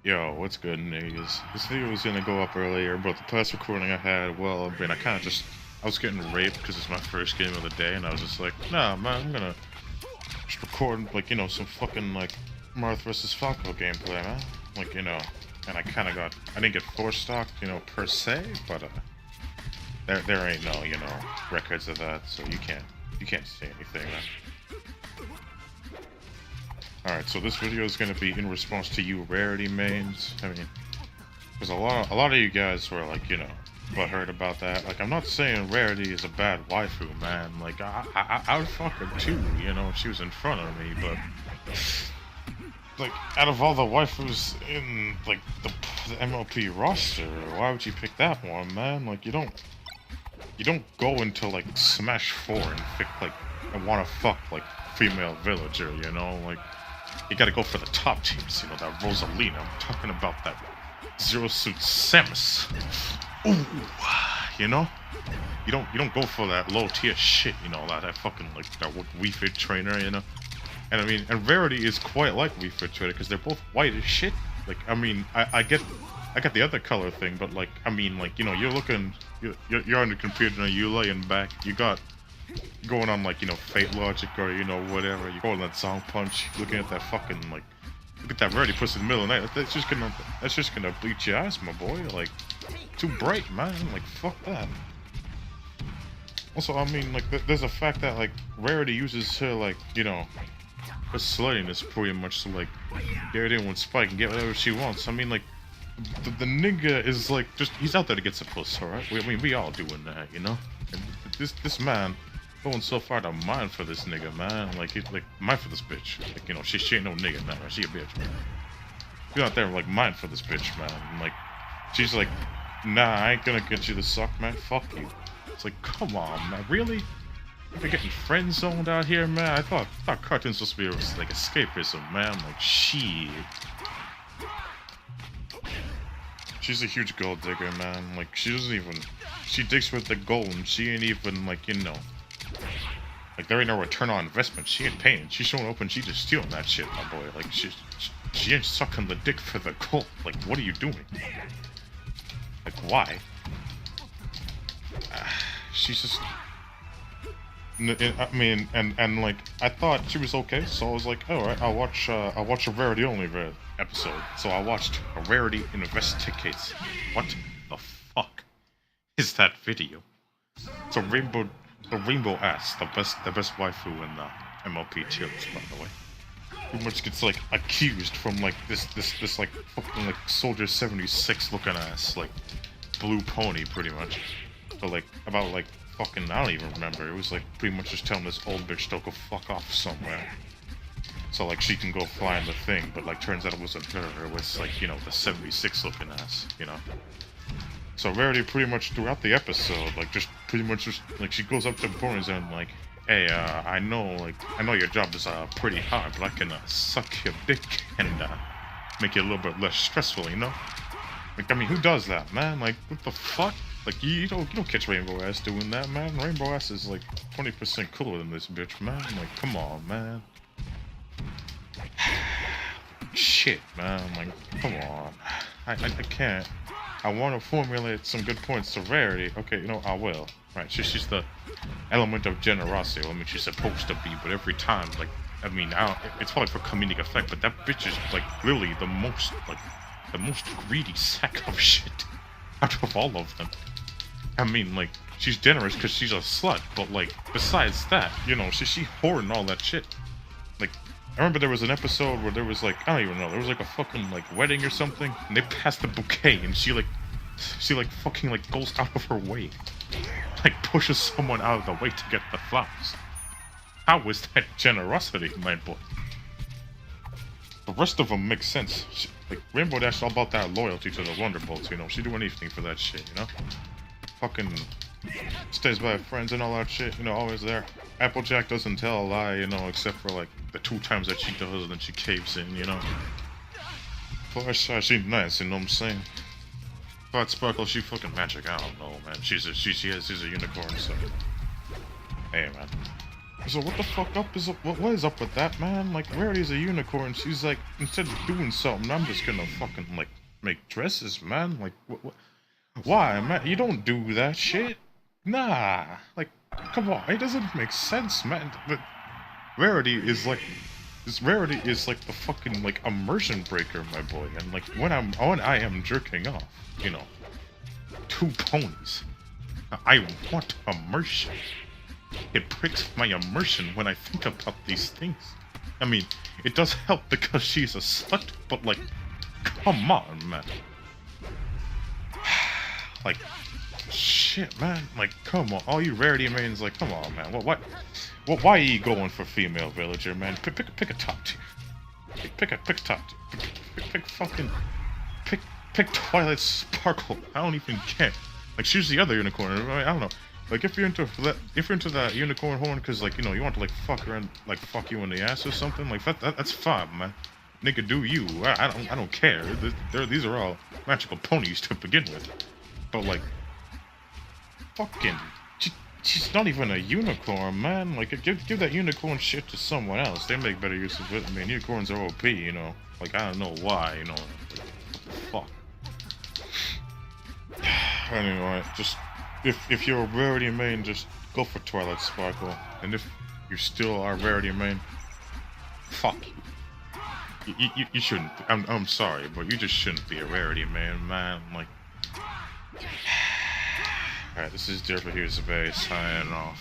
Yo, what's good, niggas? This video was gonna go up earlier, but the past recording I had, well, I mean, I was getting raped because it's my first game of the day, and I was just like, nah, man, I'm gonna just record, like, some fucking, like, Marth vs. Falco gameplay, man. Like, and I didn't get 4 stock, per se, but, there ain't no, records of that, so you can't say anything, man. Alright, so this video is gonna be in response to you Rarity mains. I mean, because a lot of you guys were like, butthurt about that. Like, I'm not saying Rarity is a bad waifu, man. Like, I would fuck her too, if she was in front of me, but like, out of all the waifus in like the MLP roster, why would you pick that one, man? Like, you don't go into like Smash 4 and pick like and wanna fuck like female villager, like. You gotta go for the top teams, that Rosalina. I'm talking about that Zero Suit Samus. Ooh, you don't go for that low tier shit, that fucking like that Wii Fit trainer, And I mean, and Rarity is quite like Wii Fit trainer because they're both white as shit. Like, I mean, I get the other color thing, but like, I mean, like, you're on the computer and you laying back, you got going on like Fate Logic or whatever. You go on that Song Punch, looking at that fucking like, look at that Rarity puts in the middle of the night. That's just gonna bleach your eyes, my boy. Like, too bright, man. Like, fuck that. Also, I mean, like, there's a fact that like Rarity uses her like her sluttiness pretty much to like get in with Spike and get whatever she wants. I mean, like, the nigga is like he's out there to get some puss, alright? I mean, we all doing that, And this man going so far to mine for this nigga, man. Like, he's like mine for this bitch. Like, she ain't no nigga, man. She a bitch, man. He's out there like mine for this bitch, man. And, like, she's like, nah, I ain't gonna get you to suck, man. Fuck you. It's like, come on, man. Really? You're getting friend zoned out here, man. I thought cartoons supposed to be like escapism, man. Like, shit. She's a huge gold digger, man. Like, she digs with the gold, and she ain't even, like, like, there ain't no return on investment. She ain't paying. She's showing up and she just stealing that shit, my boy. Like, she ain't sucking the dick for the gold. Like, what are you doing? Like, why? She's just... I mean, and like, I thought she was okay, so I was like, alright, I'll watch a Rarity only episode. So I watched a Rarity Investigates. What the fuck is that video? So Rainbow Ass, the best waifu in the MLP tier list, by the way. Pretty much gets like accused from like this like fucking like Soldier 76 looking ass, like blue pony pretty much. But like about like fucking, I don't even remember. It was like pretty much just telling this old bitch to go fuck off somewhere. So like she can go fly in the thing, but like turns out it wasn't her, it was like, the 76 looking ass, So Rarity pretty much throughout the episode, like just pretty much just like she goes up to Boris and like, hey, I know your job is pretty hard, but I can suck your dick and make it a little bit less stressful, Like, I mean, who does that, man? Like, what the fuck? Like, you don't catch Rainbow Ass doing that, man. Rainbow Ass is like 20% cooler than this bitch, man. Like, come on, man. Shit, man. Like, come on. I can't. I want to formulate some good points to Rarity. Okay, I will. Right, she's the element of generosity. I mean, she's supposed to be, but every time, like, I mean, it's probably for comedic effect, but that bitch is, like, really the most greedy sack of shit out of all of them. I mean, like, she's generous because she's a slut, but, like, besides that, she hoarding all that shit. Like, I remember there was an episode where there was, like, I don't even know, there was, like, a fucking, like, wedding or something, and they passed the bouquet, and she fucking, like, goes out of her way. Like, pushes someone out of the way to get the flowers. How is that generosity, my boy? The rest of them make sense. Like, Rainbow Dash is all about that loyalty to the Wonderbolts, She'd do anything for that shit, Fucking stays by her friends and all that shit, always there. Applejack doesn't tell a lie, except for, like, the 2 times that she does and then she caves in, Plus, she's nice, you know what I'm saying? But Sparkle, she fucking magic, I don't know, man. She's a unicorn, so... Hey, man. So what the fuck up is up? What is up with that, man? Like, Rarity's a unicorn. She's like, instead of doing something, I'm just gonna fucking like make dresses, man. Like, why, man? You don't do that shit. Nah, like, come on. It doesn't make sense, man. But Rarity is like, Rarity is like the fucking like immersion breaker, my boy. And like when I am jerking off, you know, two ponies. I want immersion. It breaks my immersion when I think about these things. I mean, it does help because she's a slut, but like, come on, man. Like, shit, man. Like, come on. All you Rarity mains, like, come on, man. What? Why are you going for female villager, man? Pick a top tier. Pick a top tier. Pick fucking... Pick Twilight Sparkle. I don't even care. Like, choose the other unicorn. I mean, I don't know. Like, if you're into that unicorn horn, cause like, you know, you want to like fuck her and like fuck you in the ass or something, like that's fine, man. Nigga, do you? I don't care. These are all magical ponies to begin with. But like, fucking, she's not even a unicorn, man. Like, give that unicorn shit to someone else. They make better use of it. I mean, unicorns are OP, you know. Like, I don't know why, you know. Fuck. Anyway, just. If you're a Rarity main, just go for Twilight Sparkle. And if you still are Rarity main, fuck you. You shouldn't. I'm sorry, but you just shouldn't be a Rarity main, man. Like, alright, this is Derpa Here's the Bay signing off.